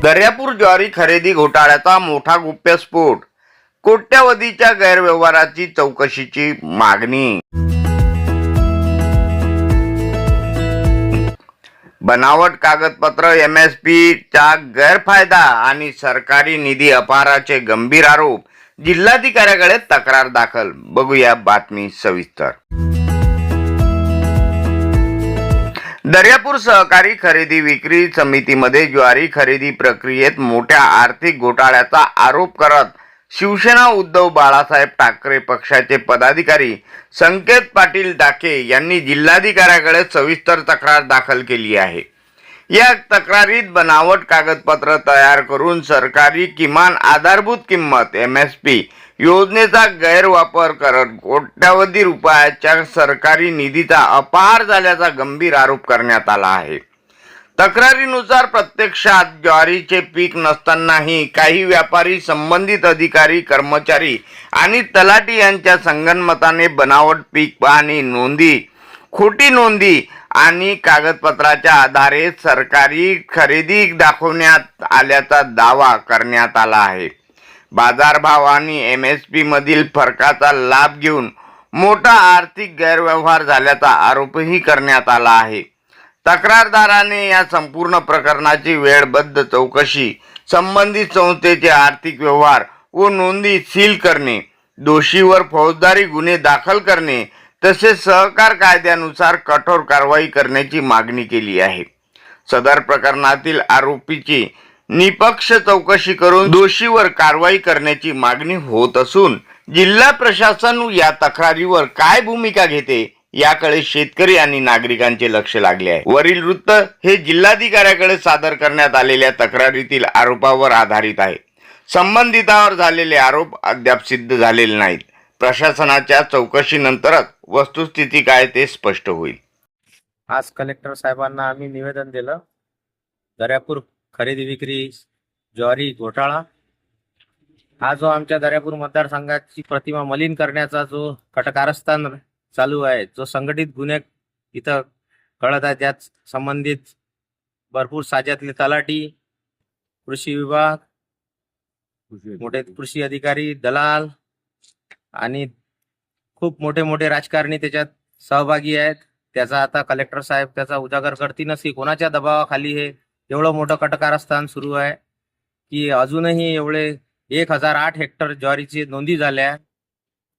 दर्यापूर ज्वारी खरेदी घोटाळ्याचा मोठा गुप्तस्फोट, कोट्यावधीच्या गैरव्यवहाराची चौकशीची मागणी. बनावट कागदपत्र, MSP चा गैरफायदा आणि सरकारी निधी अपहाराचे गंभीर आरोप. जिल्हाधिकाऱ्याकडे तक्रार दाखल. बघूया बातमी सविस्तर. दर्यापूर सहकारी खरेदी विक्री समितीमध्ये ज्वारी खरेदी प्रक्रियेत मोठ्या आर्थिक घोटाळ्याचा आरोप करत शिवसेना उद्धव बाळासाहेब ठाकरे पक्षाचे पदाधिकारी संकेत पाटील डाके यांनी जिल्हाधिकाऱ्याकडे सविस्तर तक्रार दाखल केली आहे. या तक्रारीत बनावट कागदपत्र तयार करून सरकारी किमान आधारभूत किंमत MSP योजनेचा गैरवापर करत कोट्यावधी रुपयाच्या सरकारी निधीचा अपहार झाल्याचा गंभीर आरोप करण्यात आला आहे. तक्रारीनुसार प्रत्यक्षात ज्वारीचे पीक नसतानाही काही व्यापारी, संबंधित अधिकारी, कर्मचारी आणि तलाठी यांच्या संगनमताने बनावट पीक आणि नोंदी, खोटी नोंदी आणि कागदपत्राच्या आधारे सरकारी खरेदी दाखवण्यात आल्याचा दावा करण्यात आला आहे. बाजारभाव आणि MSP मधील फरकाचा लाभ घेऊन मोठा आर्थिक गैरव्यवहार झाल्याचा आरोपही करण्यात आला आहे. तक्रारदाराने या संपूर्ण प्रकरणाची वेळबद्ध चौकशी, संबंधित संस्थेचे आर्थिक व्यवहार व नोंदी सील करणे, दोषीवर फौजदारी गुन्हे दाखल करणे तसेच सहकार कायद्यानुसार कठोर कारवाई करण्याची मागणी केली आहे. सदर प्रकरणातील आरोपीची निपक्ष चौकशी करून दोषीवर कारवाई करण्याची मागणी होत असून जिल्हा प्रशासन या तक्रारीवर काय भूमिका घेते याकडे शेतकरी आणि नागरिकांचे लक्ष लागले आहे. वरील वृत्त हे जिल्हाधिकाऱ्याकडे सादर करण्यात आलेल्या तक्रारीतील आरोपावर आधारित आहे. संबंधितावर झालेले आरोप अद्याप सिद्ध झालेले नाहीत. प्रशासनाच्या चौकशीनंतरच वस्तुस्थिती काय ते स्पष्ट होईल. आज कलेक्टर साहेबांना आम्ही निवेदन दिलं. दर्यापूर खरेदी विक्री ज्वारी घोटाळा हा जो आमच्या दर्यापूर मतदारसंघाची प्रतिमा मलिन करण्याचा जो कटकारस्थान चालू आहे, जो संघटित गुन्हे इथं कळत आहे, त्यात संबंधित भरपूर राज्यातले तलाठी, कृषी विभाग, मोठे कृषी अधिकारी, दलाल आणि खूप मोठे मोठे राजकारणी त्याच्यात सहभागी आहेत. त्याचा आता कलेक्टर साहेब त्याचा उजागर करतीलच की कोणाच्या दबावाखाली हे एवढं मोठं कटकारस्थान सुरू आहे की अजूनही एवढे 1008 हेक्टर ज्वारीची नोंदी झाल्या.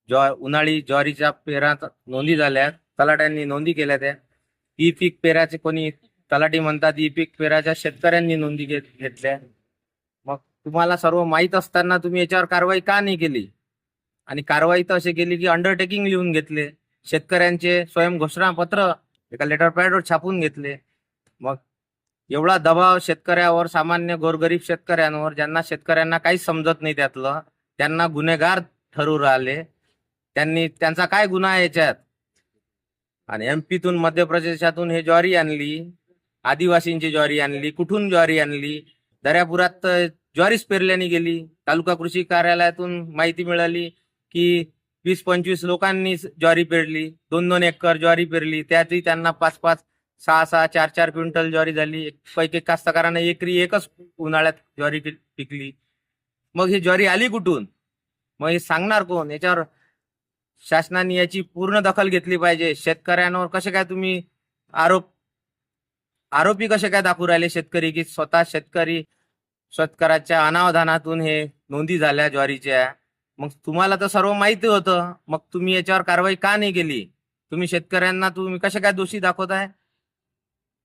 उन्हाळी ज्वारीच्या पेरात नोंदी झाल्या, तलाट्यांनी नोंदी केल्या. त्या ई पीक पेराचे कोणी तलाठी म्हणतात, ई पीक पेराच्या शेतकऱ्यांनी नोंदी घेतल्या. मग तुम्हाला सर्व माहीत असताना तुम्ही याच्यावर कारवाई का नाही केली? आणि कारवाई तर अशी केली की अंडरटेकिंग लिहून घेतले, शेतकऱ्यांचे स्वयं घोषणापत्र एका लेटर पॅडवर छापून घेतले. मग एवढा दबाव शेतकऱ्यावर, सामान्य गोरगरीब शेतकऱ्यांवर, ज्यांना शेतकऱ्यांना काहीच समजत नाही त्यातलं, त्यांना गुन्हेगार ठरवून राहिले. त्यांचा काय गुन्हा आहे याच्यात? आणि MP तून, मध्य प्रदेशातून हे ज्वारी आणली, आदिवासींची ज्वारी आणली, कुठून ज्वारी आणली? दर्यापुरात ज्वारीच पेरल्याने गेली. तालुका कृषी कार्यालयातून माहिती मिळाली की 20-25 लोकांनी ज्वारी पेरली, 2-2 एकर ज्वारी पेरली. त्यातही त्यांना 5-5, 6-6, 4-4 क्विंटल ज्वारी झाली. पैकी कास्तकारांना एकरी एकच उन्हाळ्यात ज्वारी पिकली. मग ही ज्वारी आली कुठून? मग हे सांगणार कोण? याच्यावर शासनाने याची पूर्ण दखल घेतली पाहिजे. शेतकऱ्यांवर कसे काय तुम्ही आरोपी कसे काय दाखवू राहिले शेतकरी की स्वतः शेतकऱ्याच्या अनावधानातून हे नोंदी झाल्या ज्वारीच्या? मग तुम्हाला तर सर्व माहिती होतं, मग तुम्ही याच्यावर कारवाई का नाही केली? तुम्ही शेतकऱ्यांना तुम्ही कसे काय दोषी दाखवताय?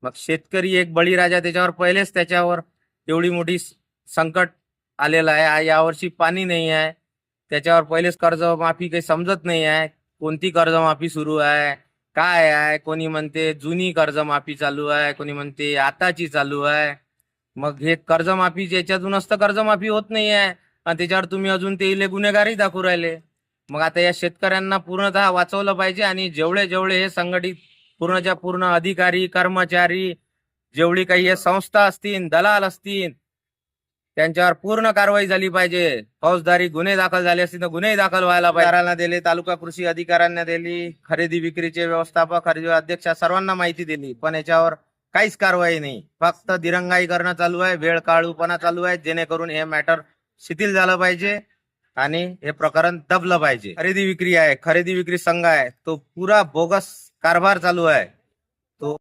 मग शेतकरी एक बळीराजा, त्याच्यावर पहिलेच त्याच्यावर एवढी मोठी संकट आलेलं आहे. यावर्षी पाणी नाही आहे, त्याच्यावर पहिलेच कर्जमाफी काही समजत नाही आहे. कोणती कर्जमाफी सुरू आहे, काय आहे? कोणी म्हणते जुनी कर्जमाफी चालू आहे, कोणी म्हणते आताची चालू आहे. मग हे कर्जमाफी याच्यातूनच तर कर्जमाफी होत नाही आहे आणि त्याच्यावर तुम्ही अजून ते गुन्हेगारही दाखवू राहिले. मग आता या शेतकऱ्यांना पूर्णतः वाचवलं पाहिजे आणि जेवढे हे संघटित पूर्णच्या पूर्ण अधिकारी, कर्मचारी, जेवढी काही हे संस्था असतील, दलाल असतील, त्यांच्यावर पूर्ण कारवाई झाली पाहिजे. फौजदारी गुन्हे दाखल झाले असतील तर गुन्हे दाखल व्हायला पाहिजे. दिले, तालुका कृषी अधिकाऱ्यांना दिली, खरेदी विक्रीचे व्यवस्थापक, खरेदी अध्यक्ष सर्वांना माहिती दिली, पण याच्यावर काहीच कारवाई नाही, फक्त दिरंगाई करणं चालू आहे, वेळ काढूपणा चालू आहे, जेणेकरून हे मॅटर शिथिल झालं पाहिजे आणि हे प्रकरण दबलं पाहिजे. खरेदी विक्री आहे, खरेदी विक्री संघ आहे, तो पुरा बोगस कारभार चालू आहे. तो